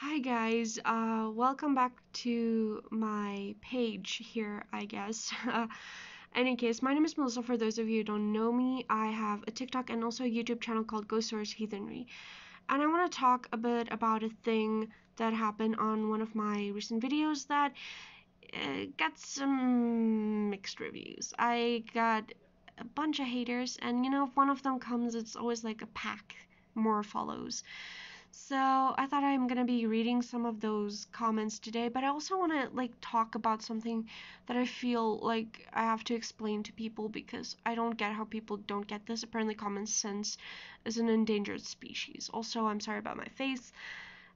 Hi guys, welcome back to my page here, I guess. Any case, my name is Melissa. For those of you who don't know me, I have a TikTok and also a YouTube channel called Ghosthorse Heathenry. And I want to talk a bit about a thing that happened on one of my recent videos that got some mixed reviews. I got a bunch of haters, and if one of them comes, it's always like a pack more follows. So I thought I'm gonna be reading some of those comments today, but I also want to talk about something that I feel like I have to explain to people because I don't get how people don't get this. Apparently, common sense is an endangered species. Also, I'm sorry about my face.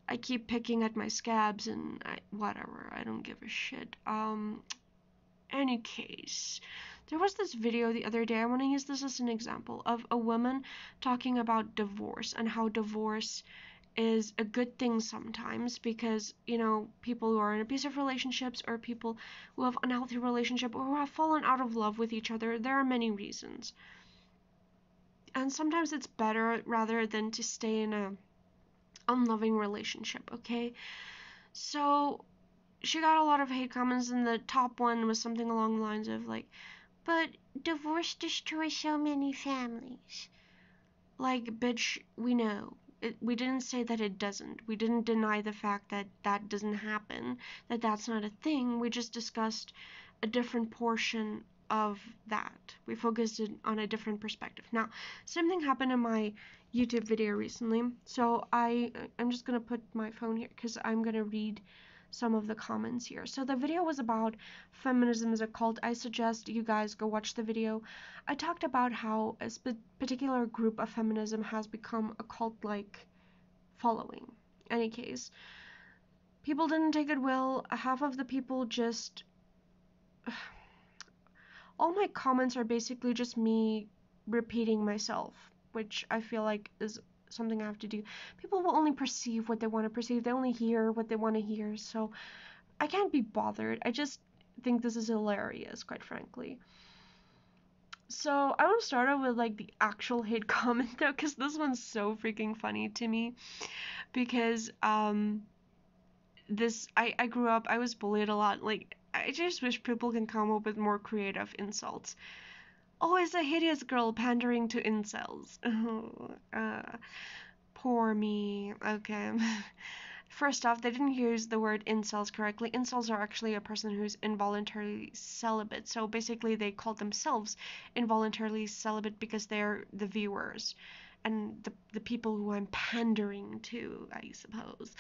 I keep picking at my scabs and whatever. I don't give a shit. Any case, there was this video the other day. I want to use this as an example of a woman talking about divorce and how divorce is a good thing sometimes because people who are in abusive relationships or people who have unhealthy relationship or who have fallen out of love with each other, there are many reasons, and sometimes it's better rather than to stay in a unloving relationship. Okay, so she got a lot of hate comments, and the top one was something along the lines of but divorce destroys so many families. Like, bitch, we know. We didn't say that it doesn't. We didn't deny the fact that that doesn't happen, that that's not a thing. We just discussed a different portion of that. We focused it on a different perspective. Now, same thing happened in my YouTube video recently. So I'm just gonna put my phone here because I'm gonna read some of the comments here. So the video was about feminism as a cult. I suggest you guys go watch the video. I talked about how a particular group of feminism has become a cult-like following. Any case, people didn't take it well. Half of the people just all my comments are basically just me repeating myself, which I feel like is something I have to do. People will only perceive what they want to perceive. They only hear what they want to hear. So I can't be bothered. I just think this is hilarious, quite frankly. So I want to start out with the actual hate comment though, because this one's so freaking funny to me. Because I grew up, I was bullied a lot. I just wish people can come up with more creative insults. Always a hideous girl pandering to incels. Poor me. Okay. First off, they didn't use the word incels correctly. Incels are actually a person who's involuntarily celibate. So basically, they call themselves involuntarily celibate because they're the viewers and the people who I'm pandering to, I suppose.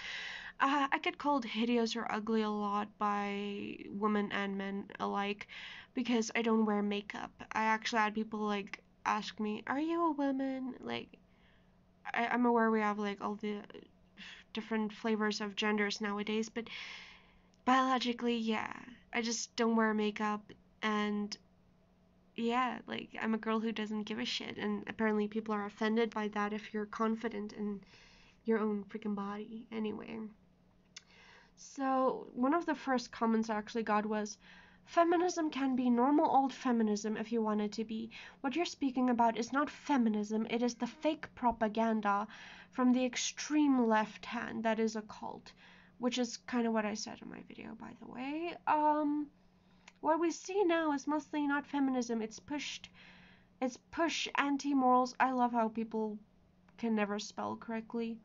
I get called hideous or ugly a lot by women and men alike because I don't wear makeup. I actually had people ask me, "Are you a woman?" I'm aware we have all the different flavors of genders nowadays, but biologically, yeah, I just don't wear makeup, and yeah, I'm a girl who doesn't give a shit, and apparently people are offended by that if you're confident in your own freaking body. Anyway, so one of the first comments I actually got was, "Feminism can be normal old feminism if you want it to be. What you're speaking about is not feminism, it is the fake propaganda from the extreme left hand that is a cult." Which is kind of what I said in my video, by the way. What we see now is mostly not feminism. It's push anti-morals. I love how people can never spell correctly.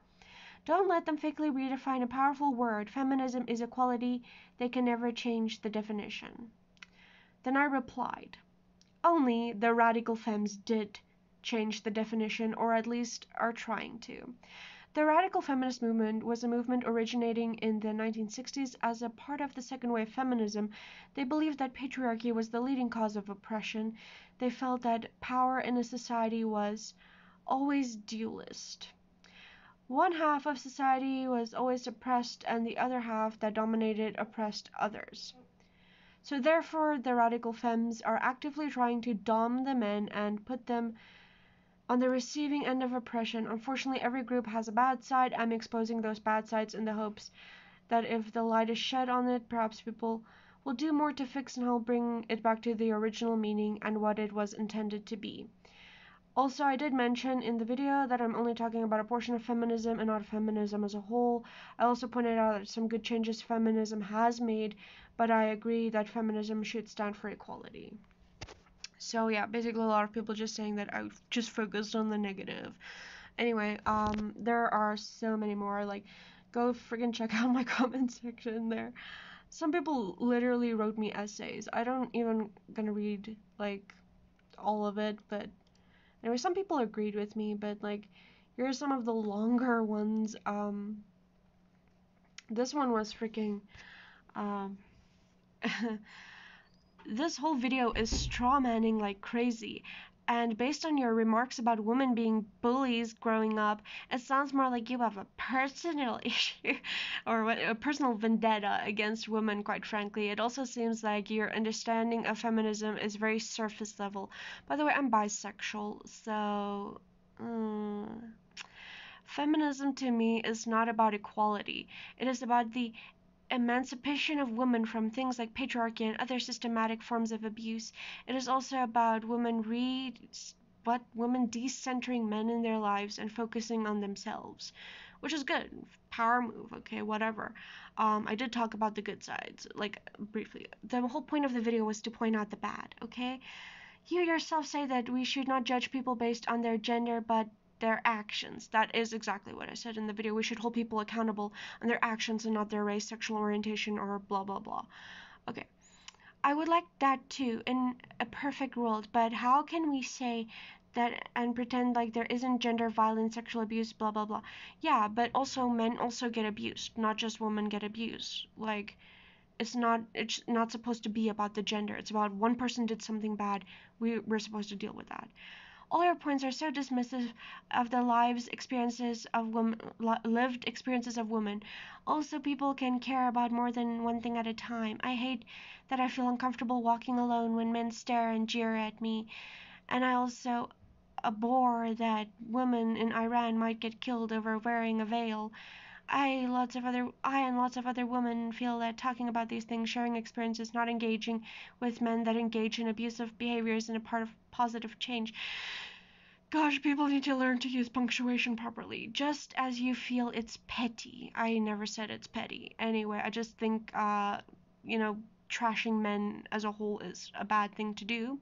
Don't let them fakely redefine a powerful word. Feminism is equality. They can never change the definition. Then I replied, only the radical femmes did change the definition, or at least are trying to. The radical feminist movement was a movement originating in the 1960s as a part of the second wave feminism. They believed that patriarchy was the leading cause of oppression. They felt that power in a society was always dualist. One half of society was always oppressed, and the other half that dominated oppressed others. So therefore, the radical femmes are actively trying to dom the men and put them on the receiving end of oppression. Unfortunately, every group has a bad side. I'm exposing those bad sides in the hopes that if the light is shed on it, perhaps people will do more to fix and help bring it back to the original meaning and what it was intended to be. Also, I did mention in the video that I'm only talking about a portion of feminism and not feminism as a whole. I also pointed out that some good changes feminism has made, but I agree that feminism should stand for equality. So yeah, basically a lot of people just saying that I just focused on the negative. Anyway, there are so many more. Like, go freaking check out my comment section there. Some people literally wrote me essays. I don't even gonna read like all of it, but anyway, some people agreed with me, but like, here are some of the longer ones. This one was freaking, um, this whole video is strawmanning like crazy. And based on your remarks about women being bullies growing up, it sounds more like you have a personal issue or a personal vendetta against women, quite frankly. It also seems like your understanding of feminism is very surface level. By the way, I'm bisexual, so feminism to me is not about equality. It is about the emancipation of women from things like patriarchy and other systematic forms of abuse. It is also about women decentering men in their lives and focusing on themselves, which is good. Power move, okay, whatever. I did talk about the good sides, like briefly. The whole point of the video was to point out the bad, okay? You yourself say that we should not judge people based on their gender, but their actions. That is exactly what I said in the video. We should hold people accountable on their actions and not their race, sexual orientation, or blah blah blah. Okay. I would like that too in a perfect world, but how can we say that and pretend like there isn't gender violence, sexual abuse, blah blah blah? Yeah, but also men also get abused, not just women get abused. Like, it's not supposed to be about the gender. It's about one person did something bad. We're supposed to deal with that. All your points are so dismissive of the lived experiences of women. Also, people can care about more than one thing at a time. I hate that I feel uncomfortable walking alone when men stare and jeer at me. And I also abhor that women in Iran might get killed over wearing a veil. I and lots of other women feel that talking about these things, sharing experiences, not engaging with men that engage in abusive behaviors is a part of positive change. Gosh, people need to learn to use punctuation properly. Just as you feel it's petty. I never said it's petty. Anyway, I just think, trashing men as a whole is a bad thing to do.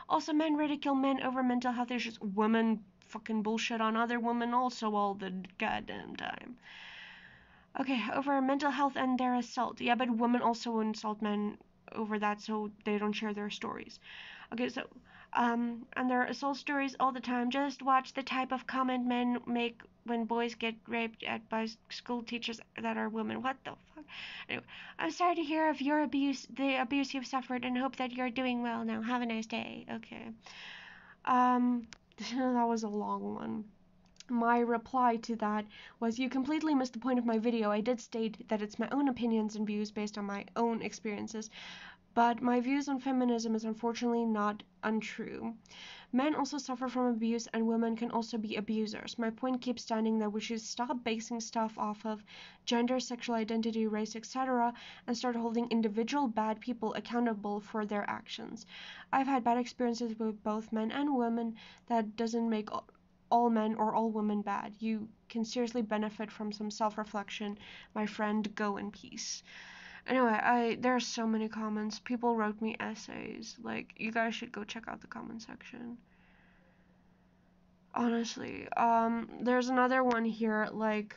Also, men ridicule men over mental health issues. Women fucking bullshit on other women also all the goddamn time. Okay, over mental health and their assault. Yeah, but women also insult men over that, so they don't share their stories. Okay, so and there are assault stories all the time. Just watch the type of comment men make when boys get raped by school teachers that are women. What the fuck? Anyway, I'm sorry to hear of the abuse you've suffered, and hope that you're doing well now. Have a nice day. Okay. That was a long one. My reply to that was, you completely missed the point of my video. I did state that it's my own opinions and views based on my own experiences, but my views on feminism is unfortunately not untrue. Men also suffer from abuse, and women can also be abusers. My point keeps standing that we should stop basing stuff off of gender, sexual identity, race, etc., and start holding individual bad people accountable for their actions. I've had bad experiences with both men and women. That doesn't make all men or all women bad. You can seriously benefit from some self-reflection. My friend, go in peace. Anyway, there are so many comments. People wrote me essays. Like, you guys should go check out the comment section. Honestly, there's another one here, like,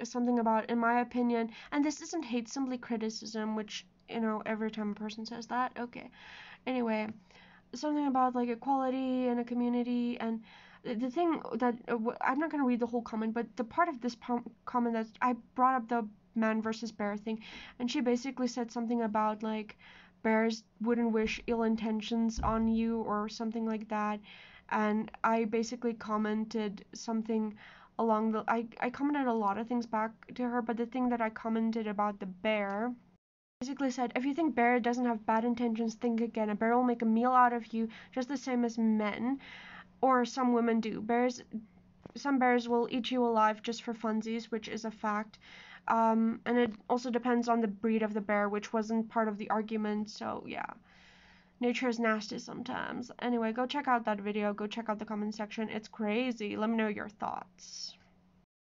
something about, in my opinion, and this isn't hate, simply criticism, which, every time a person says that, okay. Anyway, something about, like, equality in a community, and the thing that, I'm not going to read the whole comment, but the part of this comment that I brought up the man versus bear thing, and she basically said something about, like, bears wouldn't wish ill intentions on you or something like that, and I basically commented something along the, I commented a lot of things back to her, but the thing that I commented about the bear basically said, if you think bear doesn't have bad intentions, think again. A bear will make a meal out of you just the same as men, or some women do. Some bears will eat you alive just for funsies, which is a fact. And it also depends on the breed of the bear, which wasn't part of the argument, so yeah. Nature is nasty sometimes. Anyway, go check out that video. Go check out the comment section. It's crazy. Let me know your thoughts.